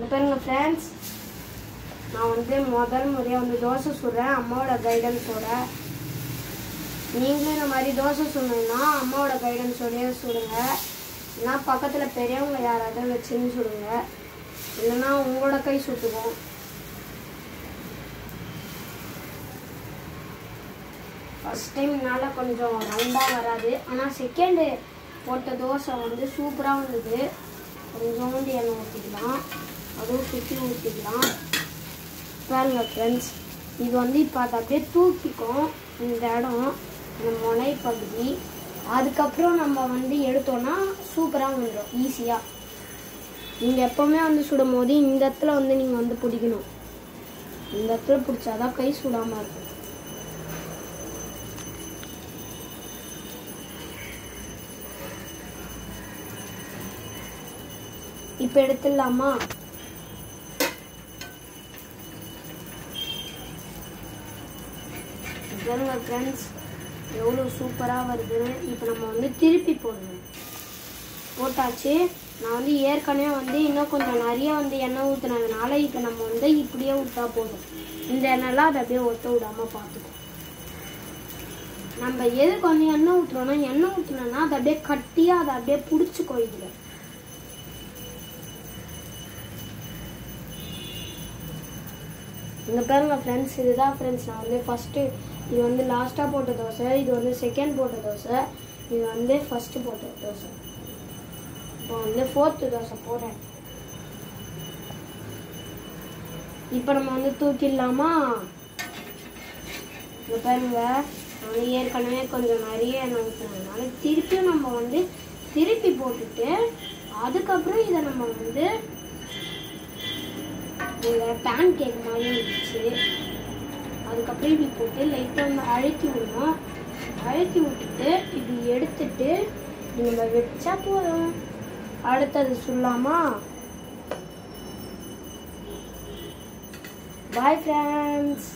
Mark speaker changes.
Speaker 1: பாருங்க ஃப்ரெண்ட்ஸ், நான் வந்து முதல் முறையாக வந்து தோசை சுடுறேன் அம்மாவோட கைடன்ஸோட. நீங்களும் இந்த மாதிரி தோசை சுடணும்னா அம்மாவோட கைடன்ஸோடய சுடுங்க. இல்லைனா பக்கத்தில் பெரியவங்க யாராவது வச்சுன்னு சுடுங்க. இல்லைன்னா உங்களோட கை சுட்டுக்கும். ஃபஸ்ட் டைம்னால கொஞ்சம் ரவுண்டாக வராது. ஆனால் செகண்டு போட்ட தோசை வந்து சூப்பராக வந்தது. கொஞ்சோண்டு எண்ணெய் ஊற்றிக்கலாம், அதுவும் சுற்றி ஊற்றிக்கலாம். பாருங்க ஃப்ரெண்ட்ஸ், இது வந்து இப்போ அதை அப்படியே தூக்கிக்கும் இந்த இடம், இந்த முனை பகுதி. அதுக்கப்புறம் நம்ம வந்து எடுத்தோன்னா சூப்பராக வந்துடும் ஈஸியாக. நீங்கள் எப்போவுமே வந்து சுடும் போது இந்த இடத்துல வந்து நீங்கள் வந்து பிடிக்கணும். இந்த இடத்துல பிடிச்சாதான் கை சுடாமல் இருக்கும். இப்போ எடுத்துடலாமா? பாருங்க ஃப்ரெண்ட்ஸ், எவ்வளோ சூப்பராக வருதுன்னு. இப்போ நம்ம வந்து திருப்பி போடணும். போட்டாச்சு. நான் வந்து ஏற்கனவே வந்து இன்னும் கொஞ்சம் நிறைய வந்து எண்ணெய் ஊற்றுனதுனால இப்போ நம்ம வந்து இப்படியே விட்டா போதும். இந்த எண்ணெய்லாம் அதை அப்படியே ஒட்ட விடாமல் பார்த்துக்கும். நம்ம எதுக்கு வந்து எண்ணெய் ஊற்றுறோம்னா, எண்ணெய் ஊற்றுனோன்னா அதை அப்படியே கட்டியாக அதை அப்படியே பிடிச்சிக்கும். இதில் இங்கே பாருங்க ஃப்ரெண்ட்ஸ், இதுதான் ஃப்ரெண்ட்ஸ் நான் வந்து ஃபஸ்ட்டு, இது வந்து லாஸ்ட்டாக போட்ட தோசை, இது வந்து செகண்ட் போட்ட தோசை, இது வந்து ஃபஸ்ட்டு போட்ட தோசை. இப்போ வந்து ஃபோர்த்து தோசை போடுறேன். இப்போ நம்ம வந்து தூக்கிடலாமா? இங்கே பாருங்க, நான் வந்து ஏற்கனவே கொஞ்சம் நிறைய எண்ணெய் ஊற்றுனதுனால திருப்பியும் நம்ம வந்து திருப்பி போட்டுட்டு அதுக்கப்புறம் இதை நம்ம வந்து பேன் கேக் மாதிரி இருந்துச்சு. அதுக்கப்புறம் இப்படி போட்டு லைட்டாக வந்து அழுத்தி விடணும். அழுத்தி விட்டுட்டு இப்படி எடுத்துட்டு நம்ம வச்சா போதும். அடுத்தது சொல்லலாமா? Bye friends.